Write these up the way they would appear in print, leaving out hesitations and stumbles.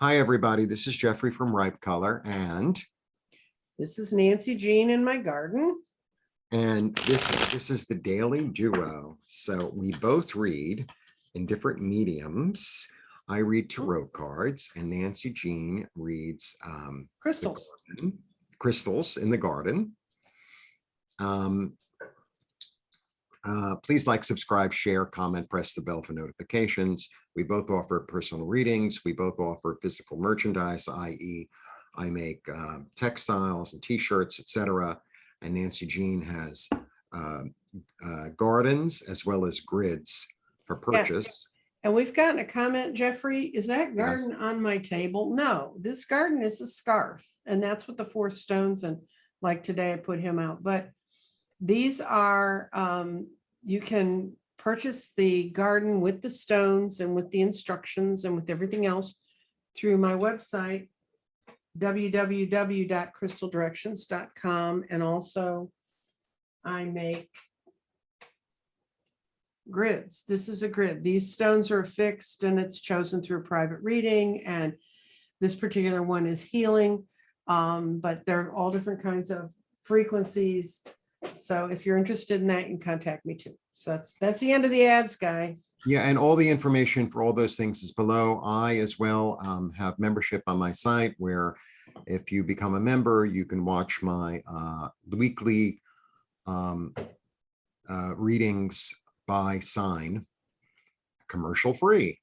Hi, everybody. This is Jeffrey from Ripe Color, and This is Nancy Jean in my garden. this is the Daily Duo. So we both read in different mediums. I read tarot cards, and Nancy Jean reads Crystals. crystals in the garden. Please like, subscribe, share, comment, press the bell for notifications. We both offer personal readings. We both offer physical merchandise, i.e. I make textiles and t-shirts, etc. And Nancy Jean has gardens as well as grids for purchase. Yeah. And we've gotten a comment, Jeffrey, is that garden Yes. on my table? No, this garden is a scarf. And that's what the 4 stones, and like today I put him out. But these are, you can purchase the garden with the stones and with the instructions and with everything else through my website, www.crystaldirections.com. And also I make grids. This is a grid. These stones are fixed and it's chosen through a private reading. And this particular one is healing, but they're all different kinds of frequencies. So if you're interested in that, you can contact me too. So that's the end of the ads, guys. Yeah, and all the information for all those things is below. I as well have membership on my site where if you become a member, you can watch my weekly readings by sign, commercial free,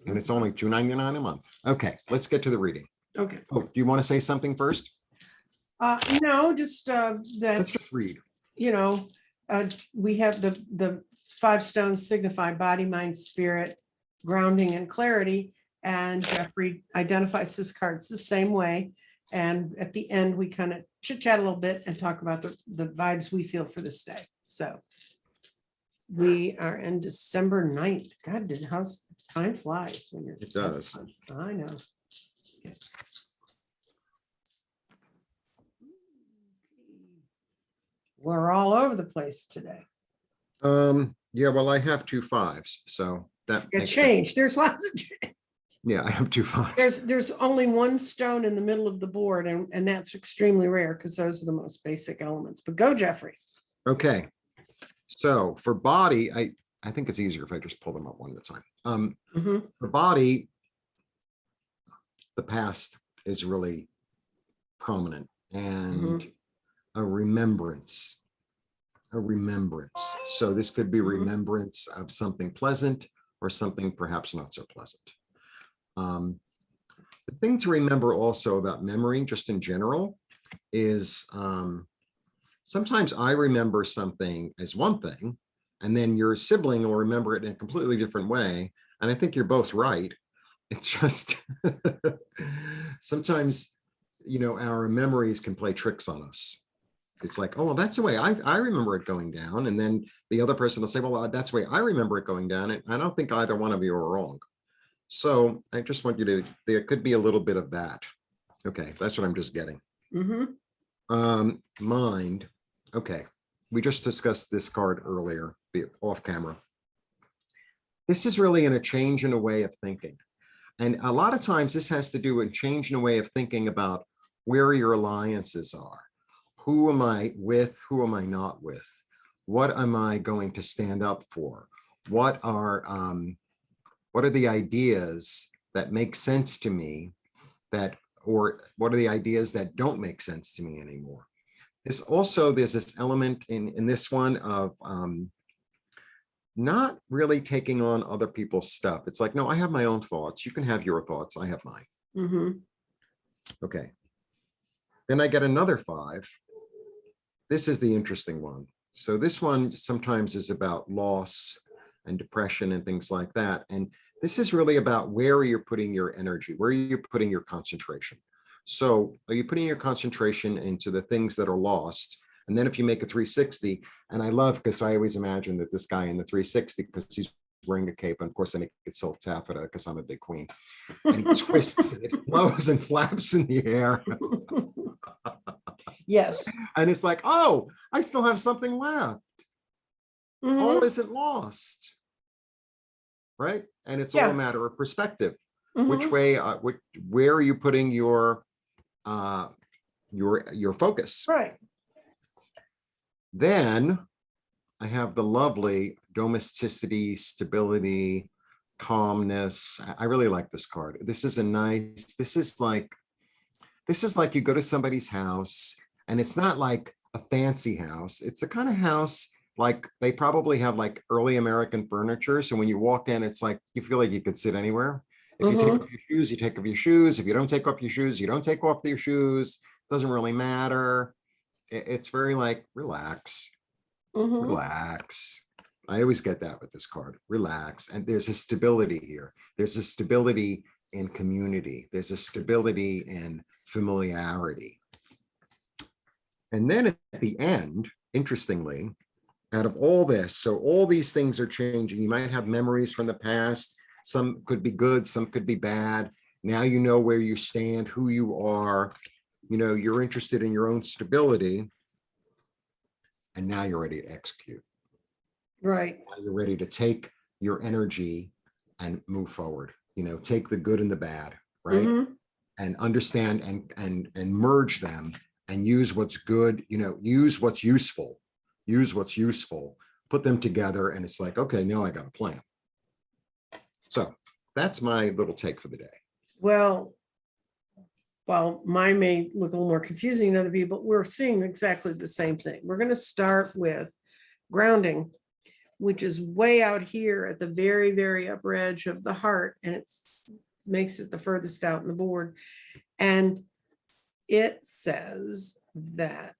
and it's only $2.99 a month. Okay, let's get to the reading. Okay. Oh, do you want to say something first? No, just Let's that, just read. you know, we have the 5 stones signify body, mind, spirit, grounding, and clarity. And Jeffrey identifies his cards the same way. And at the end, we kind of chit chat a little bit and talk about the vibes we feel for this day. So we are in December 9th. God, how's time flies when you're. It does. I know. Okay. We're all over the place today. Yeah, well, I have 2 5s, so that It makes changed. sense. There's lots of change. Yeah, I have 2 5s. There's only 1 stone in the middle of the board, and that's extremely rare because those are the most basic elements. But go, Jeffrey. Okay, so for body, I think it's easier if I just pull them up one at a time. For body, the past is really prominent, and a remembrance. So this could be remembrance of something pleasant or something perhaps not so pleasant. The thing to remember also about memory, just in general, is sometimes I remember something as one thing, and then your sibling will remember it in a completely different way. And I think you're both right. It's just sometimes, our memories can play tricks on us. It's like, oh, well, that's the way I remember it going down. And then the other person will say, well, that's the way I remember it going down. And I don't think either one of you are wrong. So I just want you to, there could be a little bit of that. Okay, that's what I'm just getting. Mind. Okay, we just discussed this card earlier, off camera. This is really in a change in a way of thinking. And a lot of times this has to do with change in a way of thinking about where your alliances are. Who am I with? Who am I not with? What am I going to stand up for? What are the ideas that make sense to me or what are the ideas that don't make sense to me anymore? There's this element in this one of not really taking on other people's stuff. It's like, no, I have my own thoughts. You can have your thoughts. I have mine. Okay. Then I get another 5. This is the interesting one. So this one sometimes is about loss and depression and things like that. And this is really about where you're putting your energy, where you're putting your concentration. So are you putting your concentration into the things that are lost? And then if you make a 360, and I love, because I always imagine that this guy in the 360, because he's wearing a cape, and of course I make it silk taffeta because I'm a big queen, and it twists, it flows and flaps in the air. Yes. And it's like, oh, I still have something left. All isn't lost. Right? And it's all a matter of perspective. Which way, where are you putting your focus? Right. Then I have the lovely domesticity, stability, calmness. I really like this card. This is like you go to somebody's house, and it's not like a fancy house. It's the kind of house like they probably have like early American furniture. So when you walk in, it's like you feel like you could sit anywhere. If you take off your shoes, you take off your shoes. If you don't take off your shoes, you don't take off your shoes. Doesn't really matter. It's very like relax, relax. I always get that with this card, relax. And there's a stability here. There's a stability in community. There's a stability in familiarity. And then at the end, interestingly, out of all this, so all these things are changing. You might have memories from the past. Some could be good, some could be bad. Now you know where you stand, who you are. You know, you're interested in your own stability. And now you're ready to execute. Right. Now you're ready to take your energy and move forward. You know, take the good and the bad, right? And understand and merge them and use what's good, you know, use what's useful, put them together. And it's like, okay, now I got a plan. So that's my little take for the day. Well, mine may look a little more confusing than other people, but we're seeing exactly the same thing. We're going to start with grounding, which is way out here at the very, very upper edge of the heart. And it makes it the furthest out in the board. And it says that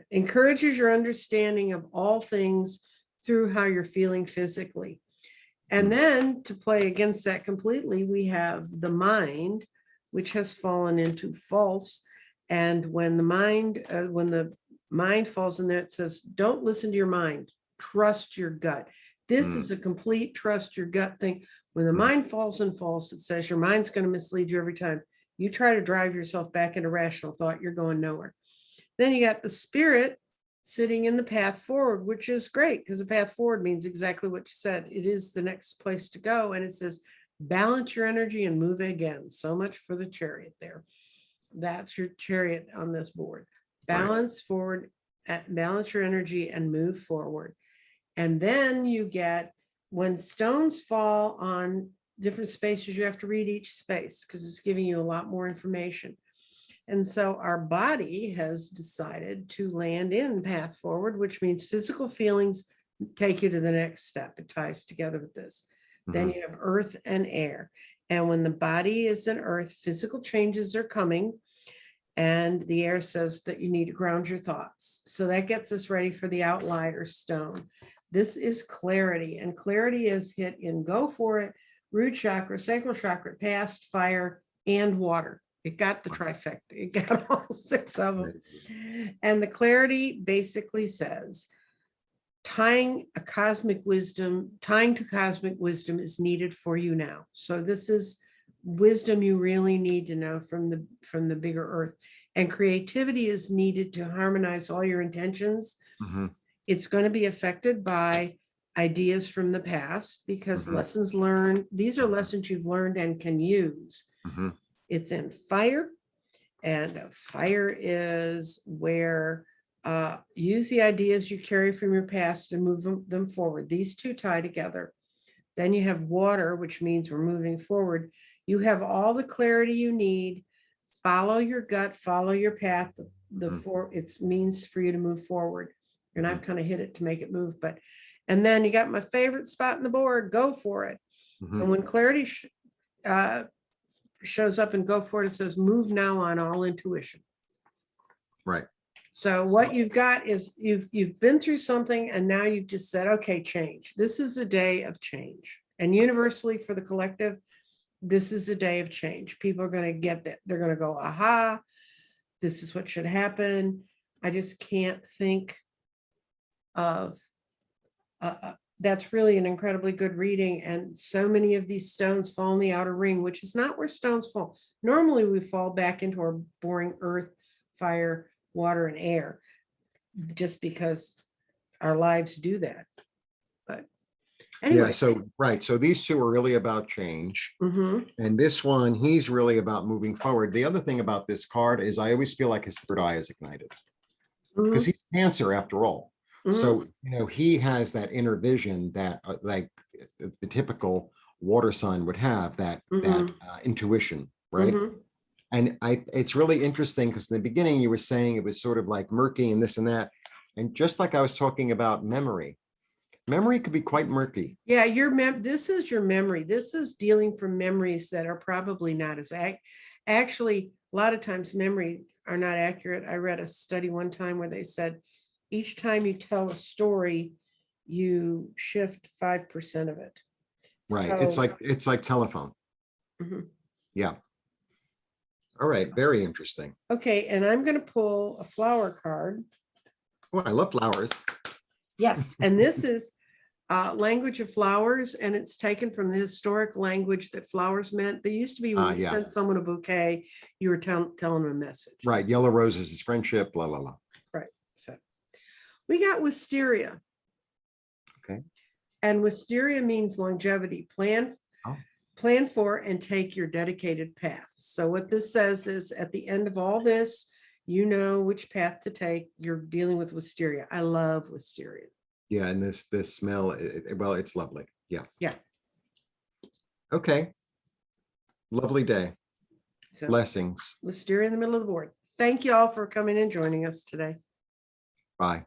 encourages your understanding of all things through how you're feeling physically. And then to play against that completely, we have the mind, which has fallen into false. And when the mind falls in there, it says, don't listen to your mind, trust your gut. This is a complete trust your gut thing. When the mind falls in false, it says your mind's going to mislead you every time. You try to drive yourself back into rational thought, you're going nowhere. Then you got the spirit sitting in the path forward, which is great because the path forward means exactly what you said. It is the next place to go. And it says, balance your energy and move again. So much for the chariot there. That's your chariot on this board. Balance forward, balance your energy and move forward. And then you get, when stones fall on different spaces, you have to read each space because it's giving you a lot more information. And so our body has decided to land in path forward, which means physical feelings take you to the next step. It ties together with this. Then you have earth and air. And when the body is in earth, physical changes are coming. And the air says that you need to ground your thoughts. So that gets us ready for the outlier stone. This is clarity. And clarity is hit in go for it, root chakra, sacral chakra, past, fire, and water. It got the trifecta. It got all 6 of them. And the clarity basically says, tying to cosmic wisdom is needed for you now. So this is wisdom you really need to know from the bigger earth. And creativity is needed to harmonize all your intentions. It's going to be affected by ideas from the past because lessons learned, these are lessons you've learned and can use. It's in fire, and fire is where use the ideas you carry from your past and move them forward. These two tie together. Then you have water, which means we're moving forward. You have all the clarity you need. Follow your gut, follow your path. It means for you to move forward. And I've kind of hit it to make it move. And then you got my favorite spot in the board, go for it. And when clarity shows up and go for it, it says move now on all intuition. Right. So what you've got is you've been through something and now you've just said, okay, change. This is a day of change. And universally for the collective, this is a day of change. People are going to get that. They're going to go, aha, this is what should happen. I just can't think of, that's really an incredibly good reading. And so many of these stones fall in the outer ring, which is not where stones fall. Normally we fall back into our boring earth, fire, water, and air, just because our lives do that. But Yeah, anyway. so, right, so these two are really about change. Mhm. And this one, he's really about moving forward. The other thing about this card is I always feel like his third eye is ignited because Mhm. he's Cancer after all. Mhm. So, he has that inner vision that like the typical water sign would have, that Mhm. intuition, right? Mhm. And it's really interesting because in the beginning you were saying it was sort of like murky and this and that. And just like I was talking about memory could be quite murky. Yeah, this is your memory. This is dealing from memories that are probably not as actually, a lot of times memory are not accurate. I read a study one time where they said each time you tell a story, you shift 5% of it. Right. So, It's like telephone. mhm. Yeah. All right. Very interesting. Okay, and I'm going to pull a flower card. Oh, I love flowers. Yes, and this is language of flowers, and it's taken from the historic language that flowers meant. They used to be when you Yeah. sent someone a bouquet, you were telling them a message. Right. Yellow roses is friendship, blah, blah, blah. Right. So we got wisteria. Okay. And wisteria means longevity. Plan for and take your dedicated path. So what this says is at the end of all this, you know which path to take. You're dealing with wisteria. I love wisteria. Yeah. And this smell, well, it's lovely. Yeah. Yeah. Okay. Lovely day. So Blessings. wisteria in the middle of the board. Thank you all for coming and joining us today. Bye.